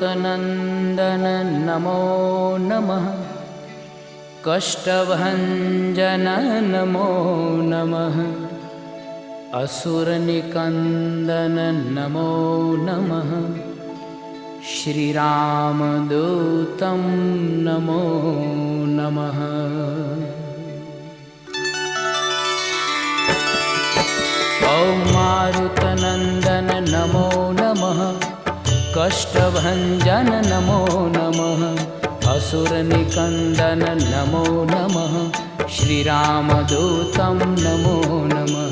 मारुतनन्दन नमो नमः। कष्टभञ्जन नमो नमः। असुरनिकन्दन नमो नमः। श्रीरामदूतं नमो नमः। ॐ मारुतनन्दन नमो नमः। कष्टभञ्जन नमो नमः। असुरनिकन्दन नमो नमः। श्रीरामदूतं नमो नमः।